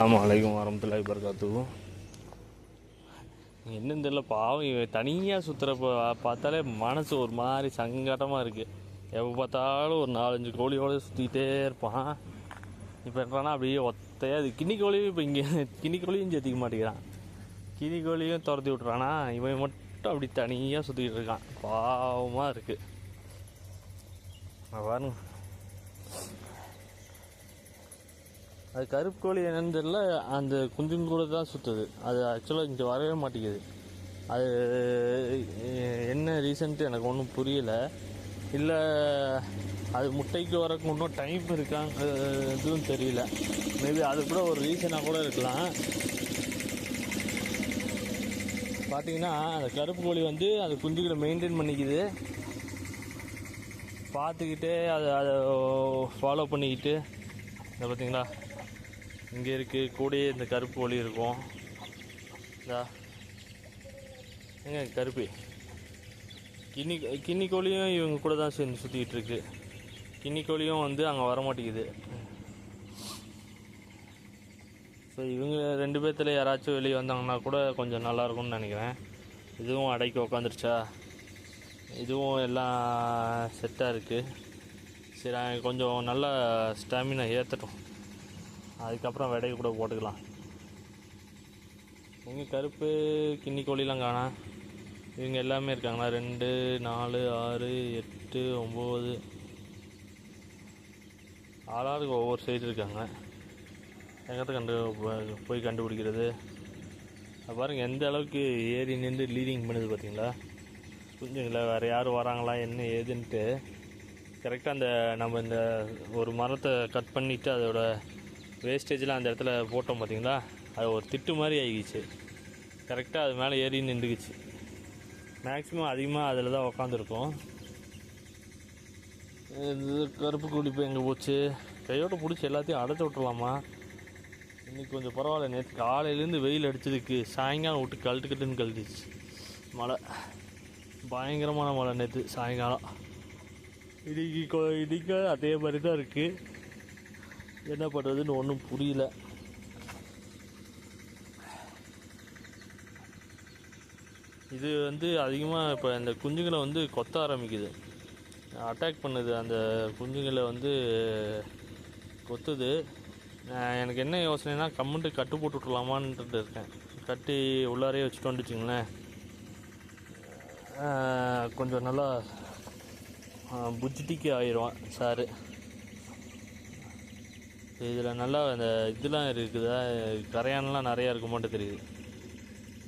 அஸ்ஸலாமு அலைக்கும் வரமத்துல்லாஹி வபரகாத்துஹு. என்னன்னு தெரியல, பாவம் இவன் தனியாக சுற்றுறப்ப பார்த்தாலே மனசு ஒரு மாதிரி சங்கடமாக இருக்குது. எப்போ பார்த்தாலும் ஒரு 4-5 கோழியோடு சுற்றிக்கிட்டே இருப்பான். இப்போ என்னன்னா அப்படியே ஒத்தையாக அது கின்னி கோழியும் இப்போ இங்கே கின்னி கோழியும் சேர்த்திக்க மாட்டேங்கிறான். கின்னி கோழியும் துரத்தி விட்றானா, இவன் மட்டும் அப்படி தனியாக சுற்றிக்கிட்டு இருக்கான். பாவமாக இருக்குது பாருங்க. அது கருப்பு கோழி என்னன்னு தெரியல, அந்த குஞ்சுங்கூட தான் சுற்றுது. அது ஆக்சுவலாக இங்கே வரவே மாட்டேங்குது. அது என்ன ரீசன்ட்டு எனக்கு ஒன்றும் புரியலை. இல்லை அது முட்டைக்கு வரக்கு இன்னும் டைம் இருக்காங்க எதுவும் தெரியல. மேபி அது கூட ஒரு ரீசனாக கூட இருக்கலாம். பார்த்தீங்கன்னா அந்த கருப்பு கோழி வந்து அந்த குஞ்சுகளை மெயின்டைன் பண்ணிக்குது, பார்த்துக்கிட்டே அதை ஃபாலோ பண்ணிக்கிட்டு. இந்த பார்த்தீங்களா, இங்கே இருக்குது கூடயே இந்த கருப்பு கோழி இருக்கும். எங்க கருப்பு கின்னி கோழியும் இவங்க கூட தான் சேர்ந்து சுற்றிக்கிட்டு இருக்கு. கின்னி கோழியும் வந்து அங்கே வர மாட்டேங்குது. ஸோ இவங்க 2 பேர்த்துல யாராச்சும் வெளியே வந்தாங்கன்னா கூட கொஞ்சம் நல்லாயிருக்கும்னு நினைக்கிறேன். இதுவும் அடைக்கி உக்காந்துருச்சா, இதுவும் எல்லாம் செட்டாக இருக்குது. சரி, கொஞ்சம் நல்லா ஸ்டாமினா ஏற்றட்டும், அதுக்கப்புறம் விடையை கூட போட்டுக்கலாம். இங்கே கருப்பு கின்னி கோழிலாம் காணா. இவங்க எல்லாமே இருக்காங்களா, 2, 4, 6, 8, 9 ஆளாளுக்கு ஒவ்வொரு சைடு இருக்காங்க. எங்கத்தை போய் கண்டுபிடிக்கிறது. பாருங்கள் எந்த அளவுக்கு ஏறி நின்று லீடிங் பண்ணுது பார்த்தீங்களா. குஞ்சுங்களா வேறு யாரும் வராங்களா என்ன ஏதுன்ட்டு கரெக்டாக அந்த நம்ம இந்த ஒரு மரத்தை கட் பண்ணிவிட்டு அதோட வேஸ்டேஜில் அந்த இடத்துல போட்டோம் பார்த்தீங்களா, அது ஒரு திட்டு மாதிரி ஆகிடுச்சு. கரெக்டாக அது மேலே ஏறி நின்றுக்குச்சு. மேக்ஸிமம் அதிகமாக அதில் தான் உக்காந்துருக்கும். இது கருப்பு கோழி இப்போ எங்கே போச்சு? கையோடு பிடிச்சி எல்லாத்தையும் அடைச்சி விட்டுலாமா? இன்றைக்கி கொஞ்சம் பரவாயில்ல. நேற்று காலையிலேருந்து வெயில் அடித்ததுக்கு சாயங்காலம் விட்டு கழட்டுக்கிட்டுன்னு கழட்டுச்சு மழை. பயங்கரமான மழை நேற்று சாயங்காலம். இன்றைக்கி அதே மாதிரி தான் இருக்குது. என்ன பண்ணுறதுன்னு ஒன்றும் புரியல. இது வந்து அதிகமாக இப்போ இந்த குஞ்சுங்களை வந்து கொத்த ஆரம்பிக்குது, அட்டாக் பண்ணுது. அந்த குஞ்சுங்களை வந்து கொத்துது. எனக்கு என்ன யோசனைனா கம்முன்ட்டு கட்டு போட்டு விட்ருலாமான்ட்டு இருக்கேன். கட்டி உள்ளாரே வச்சுட்டு வந்துச்சுங்களேன், கொஞ்சம் நல்லா புஜ்ஜிட்டிக்கு ஆயிடுவான் சாரு. இதில் நல்லா அந்த இதெல்லாம் இருக்குதா, கரையான்லாம் நிறையா இருக்க மாட்டே தெரியுது.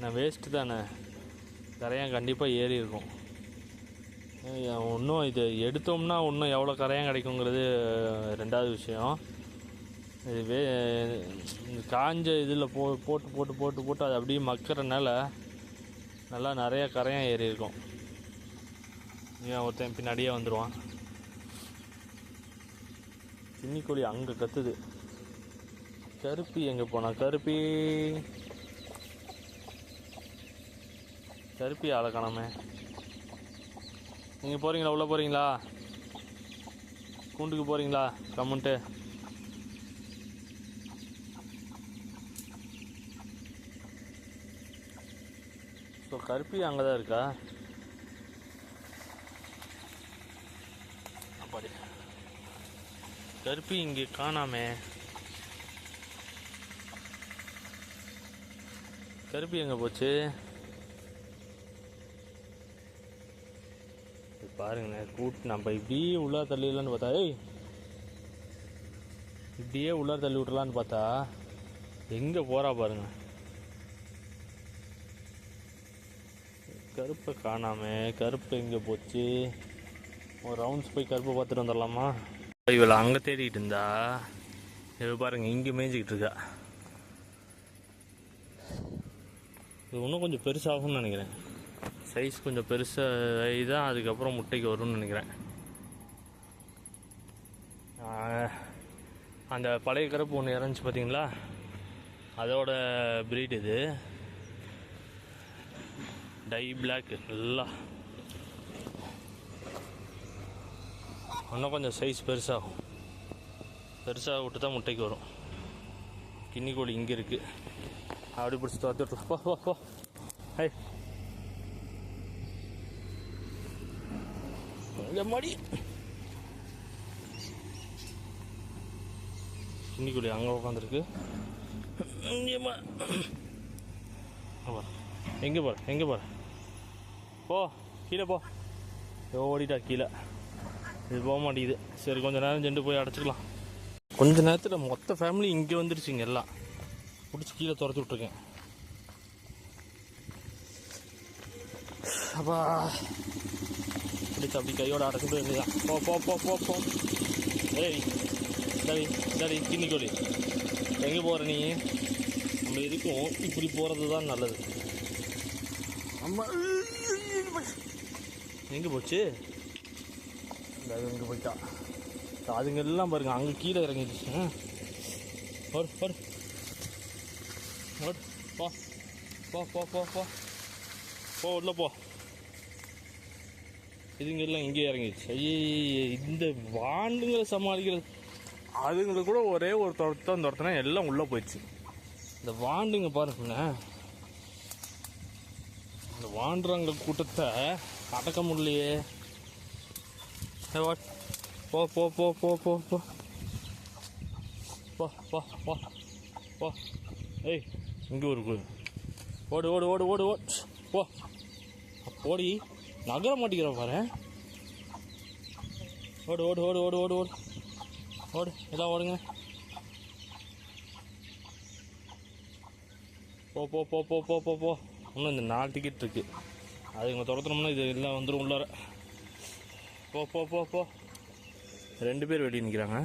நான் வேஸ்ட்டு தானே, கரையான் கண்டிப்பாக ஏறி இருக்கும். இன்னும் இது எடுத்தோம்னா இன்னும் எவ்வளோ கரையான் கிடைக்குங்கிறது 2வது விஷயம். இது காஞ்ச இதில் போட்டு போட்டு போட்டு போட்டு அது அப்படியே மக்கறனால நல்லா நிறையா கரையான் ஏறி இருக்கும். ஏன் ஒருத்தன் பின்னாடியே வந்துடுவான். கின்னி கோழி அங்கே கத்துது. கருப்பி எங்கே போனா? கருப்பி ஆளை காணாமே. நீங்கள் போகிறீங்களா, உள்ளே போகிறீங்களா, கூண்டுக்கு போகிறீங்களா கம்முன்ட்டு? ஸோ கருப்பி அங்கே தான் இருக்கா? அப்பாடி, கருப்பி இங்கே காணாமே. கருப்பி எங்கே போச்சு? பாருங்களேன், நம்ம இப்படியே உள்ளார தள்ளிடலான்னு பார்த்தா, இப்படியே உள்ளார தள்ளி விட்றலான்னு பார்த்தா எங்கே போகிறா பாருங்க. கருப்பை காணாமே. கருப்பு எங்கே போச்சு? ஒரு ரவுண்ட்ஸ் போய் கருப்பை பார்த்துட்டு வந்துடலாமா? இவளை அங்கே தேடிக்கிட்டு இருந்தா இவ பாருங்க இங்கே மேய்ஞ்சிக்கிட்டு இருக்கா. இது இன்னும் கொஞ்சம் பெருசாகும்னு நினைக்கிறேன். சைஸ் கொஞ்சம் பெருசாக தான் அதுக்கப்புறம் முட்டைக்கு வரும்னு நினைக்கிறேன். அந்த பழைய கருப்பு ஒன்று இறந்துச்சு பார்த்தீங்களா, அதோட ப்ரீட் இது. டை பிளாக் எல்லாம் இன்னும் கொஞ்சம் சைஸ் பெருசாகும். பெருசாக விட்டு தான் முட்டைக்கு வரும். கின்னி கோழி இங்கே இருக்குது. அப்படி பிடிச்சி துரத்துட்டு போ போ போ. ஹை மாடி கின்னி கோழி அங்கே உட்காந்துருக்கு. எங்கே போகிற எங்கே போகிற? போ கீழே போ. ஓடிட்டா கீழே. இது போக மாட்டேங்குது. சரி கொஞ்சம் நேரம் சென்று போய் அடைச்சிக்கலாம். கொஞ்ச நேரத்தில் மொத்த ஃபேமிலி இங்கே வந்துருச்சுங்க. எல்லாம் பிடிச்சி கீழே துரத்தி விட்ருக்கேன். அப்பா பிடிச்சி அப்படி கையோட அடைச்சிட்டு வேண்டியதான். போ போ போ போ போ. சரி சரி சரி கின்னி கோழி எங்கே போகிற நீ? நம்ம எதுக்கும் இப்படி போகிறது தான் நல்லது. அம்மா எங்கே போச்சு? எங்கே போயிட்டா? அதுங்க எல்லாம் பாருங்க அங்கே கீழே இறங்கிடுச்சு. ஓடு ஓடு ஓடு போ போ போ போ போ போ உள்ள போ. இதுங்க எல்லாம் இங்கே இறங்கிடுச்சு. ஐயே இந்த வாண்டுங்களை சமாளிக்கிறது. அதுங்களை கூட ஒரே ஒரு துரத்தினா எல்லாம் உள்ளே போயிடுச்சு. இந்த வாண்டுங்க பாருங்கண்ணே, இந்த வாண்டுறவங்க கூட்டத்தை அடக்க முடியலையே. போ போ போ போ போ போ போ போ போ போ. ஏய் இங்கே ஒரு ஓடு ஓடு ஓடு ஓடு ஓடு போ. ஓடி நகர மாட்டேங்கிற பாரு. ஓடு ஓடு ஓடு ஓடு ஓடு ஓடு ஓடு எல்லாம் ஓடுங்க. போ போ போ போ போ போ போ. இன்னும் இந்த 4 டிக்கெட் இருக்குது. அது இங்கே துரத்துனோம்னா இது எல்லாம் வந்துடும் உள்ளார. போ போ போ போ. 2 பேர் வெளியே நிற்கிறாங்க.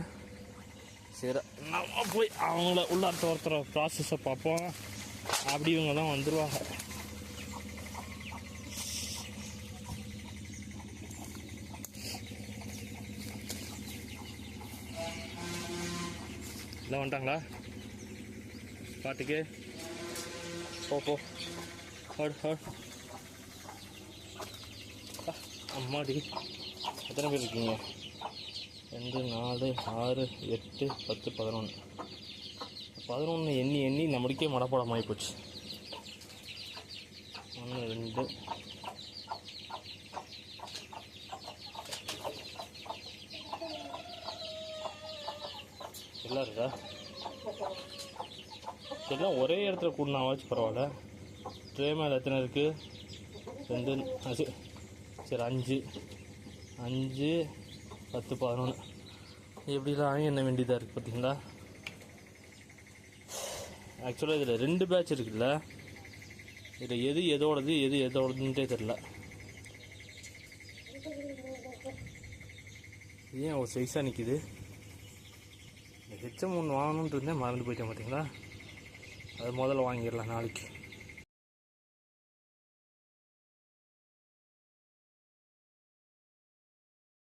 சரி நம்ம போய் அவங்கள உள்ளார துரத்துற ப்ராசஸை பார்ப்போம். அப்படி இவங்க தான் வந்துடுவாங்க. எல்லாம் வந்துட்டாங்களா பாட்டுக்கு? போ போ ஹோடு ஹோடு. அம்மாடி எத்தனை பேர் இருக்கீங்க? 2 4 6 8 10 11 எண்ணி எண்ணி நம்மளுக்கே மடப்பாடம் ஆகி போச்சு. 1 2 எல்லாம் இருக்கா? எல்லாம் ஒரே இடத்துல கூடனாவாச்சு பரவாயில்ல. ட்ரே மேலே எத்தனை இருக்குது? 2 சரி 5 5 10 11. எப்படிலாம் என்ன வேண்டியதாக இருக்குது பார்த்தீங்களா? ஆக்சுவலாக இதில் 2 பேட்ச் இருக்குல்ல. இதில் எது எதோடதுன்ட்டே தெரில. ஏன் ஒரு சைஸாக நிற்கிது? ஹெச்எம் 1 வாங்கணுன்ட்டு இருந்தேன், மறந்து போயிட்டேன் பார்த்தீங்களா? அது முதல்ல வாங்கிடலாம் நாளைக்கு.